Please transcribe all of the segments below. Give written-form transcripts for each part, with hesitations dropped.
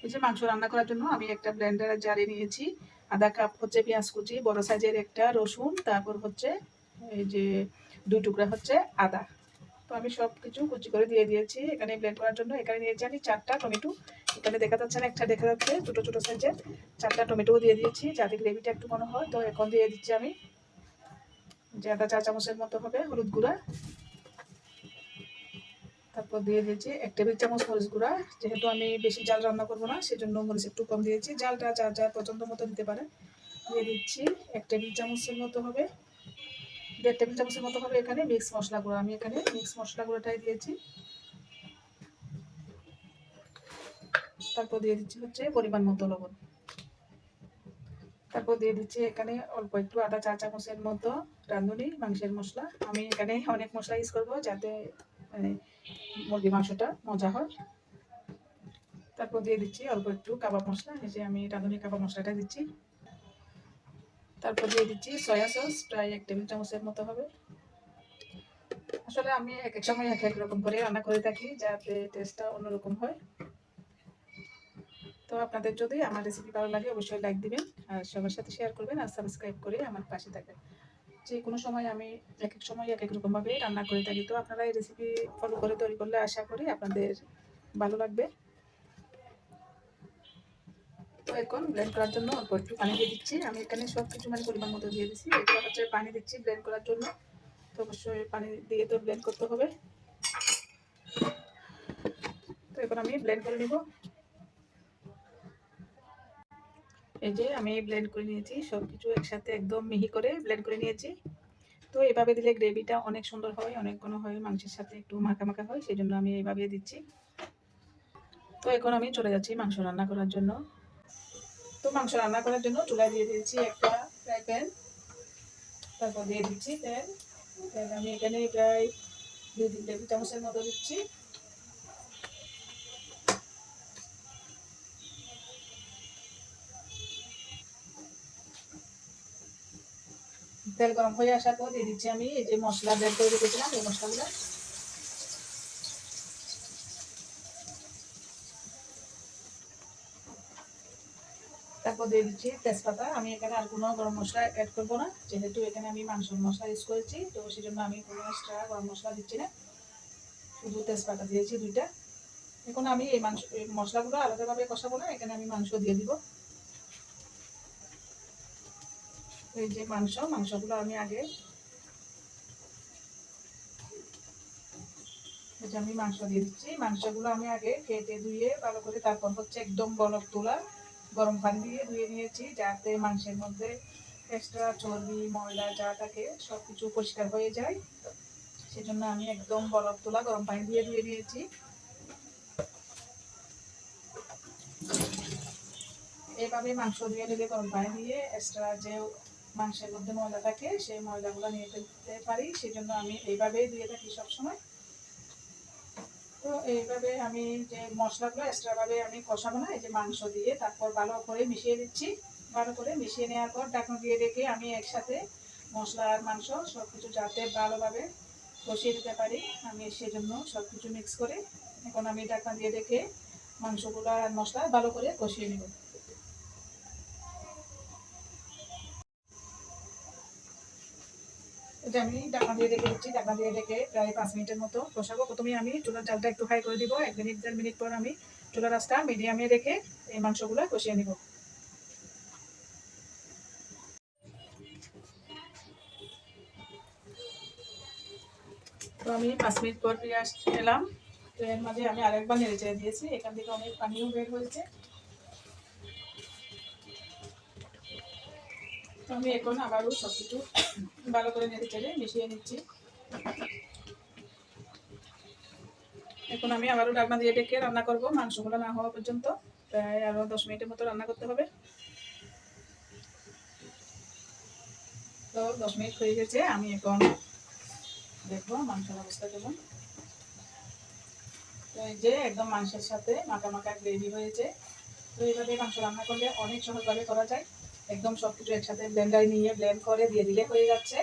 এই যে মাংস রান্না করার জন্য আমি একটা ব্লেন্ডারের জারে নিয়েছি আধা কাপ হচ্ছে পেঁয়াজ কুচি, বড় সাইজের একটা রসুন, তারপর হচ্ছে এই যে 2 টুকরা হচ্ছে আদা। তো আমি সব কিছু কুচি করে দিয়ে দিয়েছি এখানে ব্লেন্ড করার জন্য। এখানে নিয়েছি আমি 4টা টমেটো, এখানে দেখা যাচ্ছে না, একটা দেখা যাচ্ছে ছোটো ছোটো সাইজের। 4টা টমেটোও দিয়ে দিয়েছি যাতে গ্রেভিটা একটু মনে হয়। তো এখন দিয়ে দিচ্ছি আমি যে আধা চা চামচের মতো হবে হলুদ গুঁড়া, তারপর দিয়ে দিয়েছি 1 টেবিল চামচ মরিচ গুঁড়া। যেহেতু আমি বেশি জাল রান্না করবো না সেজন্য মরিচ একটু কম দিয়েছি, জালটা যার যার পছন্দ মতো দিতে পারে। দিয়ে দিচ্ছি 1 টেবিল চামচের মতো হবে, 1.5 টেবিল চামচের মতো হবে এখানে মিক্স মশলা গুঁড়ো। আমি এখানে মিক্স মশলা গুঁড়োটাই দিয়েছি। তারপর দিয়ে দিচ্ছি হচ্ছে পরিমাণ মতো লবণ। তারপর দিয়ে দিচ্ছি এখানে অল্প একটু আধা চা চামচের মতো রাঁধুনি মাংসের মশলা। আমি এখানে অনেক মশলা ইউজ করবো যাতে মানে মুরগির মাংসটা মজা হয়। তারপর দিয়ে দিচ্ছি অল্প একটু কাবাব মশলা, এই যে আমি রাঁধুনি কাবাব মশলাটা দিচ্ছি। তারপর দিয়ে দিচ্ছি সয়া সস প্রায় 1 টেবিল চামচের মতো হবে। আসলে আমি এক এক সময় এক এক রকম করে রান্না করে থাকি যাতে টেস্টটা অন্যরকম হয়। তো আপনাদের যদি আমার রেসিপি ভালো লাগে অবশ্যই লাইক দিবেন, আর সবার সাথে শেয়ার করবেন, আর সাবস্ক্রাইব করে আমার পাশে থাকবেন। যে কোনো সময় আমি এক এক সময় এক এক রকমভাবে রান্না করে থাকি। তো আপনারা এই রেসিপি ফলো করে তৈরি করলে আশা করি আপনাদের ভালো লাগবে। তো এখন ব্লেন্ড করার জন্য অল্প একটু পানি দিয়ে দিচ্ছি। আমি এখানে সব কিছু মানে পরিমাণ মতো দিয়ে দিচ্ছি। এরপর হচ্ছে পানি দিচ্ছি ব্লেন্ড করার জন্য। তো অবশ্যই পানি দিয়ে তো ব্লেন্ড করতে হবে। তো এখন আমি ব্লেন্ড করে নিব। এই যে আমি ব্লেন্ড করে নিয়েছি, সব কিছু একসাথে একদম মিহি করে ব্লেন্ড করে নিয়েছি। তো এভাবে দিলে গ্রেভিটা অনেক সুন্দর হয়, অনেক ঘন হয়, মাংসের সাথে একটু মাখা মাখা হয়, সেই জন্য আমি এইভাবে দিচ্ছি। তো এখন আমি চলে যাচ্ছি মাংস রান্না করার জন্য। তো মাংস রান্না করার জন্য চুলায় দিয়ে দিয়েছি একটা ফ্রাই প্যান। তারপর দিয়ে দিচ্ছি তেল। তেল আমি এখানে প্রায় 2-3 টেবিল চামচের মতো দিচ্ছি। তেল গরম হয়ে আসার পর দিয়ে দিচ্ছি আমি এই যে মশলা বের করে রেখেছিলাম এই মশলাগুলো। তারপর দিয়ে দিচ্ছি তেজপাতা। আমি এখানে আর কোনো গরম মশলা অ্যাড করবো না, যেহেতু এখানে আমি মাংসের মশলা ইউজ করেছি, তো সেই জন্য আমি কোনো এক্সট্রা গরম মশলা দিচ্ছি না, শুধু তেজপাতা দিয়েছি 2টা। এখন আমি এই মশলাগুলো আলাদাভাবে কষাবো না, এখানে আমি মাংস দিয়ে দিব। এই যে মাংসগুলো আমি আগে আমি মাংস দিয়ে দিচ্ছি। মাংসগুলো আমি আগে কেটে ধুয়ে ভালো করে তারপর হচ্ছে একদম বলক তোলা গরম পানি দিয়ে ধুয়ে নিয়েছি, যাতে মাংসের মধ্যে এক্সট্রা চর্বি ময়লা যা থাকে সব কিছু পরিষ্কার হয়ে যায়। সেজন্য আমি একদম বলক তোলা গরম পানি দিয়ে ধুয়ে নিয়েছি। এভাবে মাংস ধুয়ে নিলে গরম পানি দিয়ে এক্সট্রা যে মাংসের মধ্যে ময়লা থাকে সেই ময়লাগুলো নিয়ে ফেলতে পারি, সেজন্য আমি এইভাবেই ধুয়ে থাকি সবসময়। তো এইভাবে আমি যে মশলাগুলো এক্সট্রাভাবে আমি কষাবো না, এই যে মাংস দিয়ে তারপর ভালো করে মিশিয়ে দিচ্ছি। ভালো করে মিশিয়ে নেওয়ার পর ঢাকনা দিয়ে রেখে আমি একসাথে মশলা আর মাংস সব কিছু যাতে ভালোভাবে কষিয়ে দিতে পারি, আমি সেজন্য সব কিছু মিক্স করে এখন আমি ঢাকনা দিয়ে রেখে মাংসগুলো আর মশলা ভালো করে কষিয়ে নেব। এটা আমি ঢাকনা দিয়ে রেখে দিচ্ছি। ঢাকনা দিয়ে রেখে প্রায় 5 মিনিটের মতো কষাবো। প্রথমে আমি চুলার জালটা একটু হাই করে দিব। 1 মিনিট 1.5 মিনিট পর আমি চুলার আঁচটা মিডিয়ামে রেখে এই মাংসগুলো কষিয়ে নিব। তো আমি 5 মিনিট পর ফিরে এলাম। তো এর মাঝে আমি আরেকবার নেড়ে চেড়ে দিয়েছি, এখান থেকে অনেক পানিও বের হয়েছে। তো আমি এখন আবারও সব কিছু ভালো করে নেড়ে চেড়ে মিশিয়ে নিচ্ছি। এখন আমি আবারও ঢাকনা দিয়ে ঢেকে রান্না করব মাংসগুলো না হওয়া পর্যন্ত। প্রায় আরও 10 মিনিটের মতো রান্না করতে হবে। তো 10 মিনিট হয়ে গেছে, আমি এখন দেখবো মাংসের অবস্থা কেমন। তো এই যে একদম মাংসের সাথে মাখা মাখা গ্রেভি হয়েছে। তো এইভাবে মাংস রান্না করলে অনেক সহজভাবে করা যায়। একদম সবকিছু একসাথে ব্লেন্ডারে নিয়ে ব্লেন্ড করে দিয়ে দিলে হয়ে যাচ্ছে।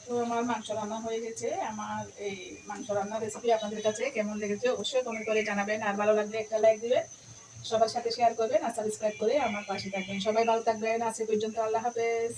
তো আমার মাংস রান্না হয়ে গেছে। আমার এই মাংস রান্নার রেসিপি আপনাদের কাছে কেমন লেগেছে অবশ্যই কমেন্ট করে জানাবেন। আর ভালো লাগলে একটা লাইক দিবেন, সবার সাথে শেয়ার করবেন আর সাবস্ক্রাইব করে আমার পাশে থাকবেন। সবাই ভালো থাকবেন। আজ এ পর্যন্ত। আল্লাহ হাফেজ।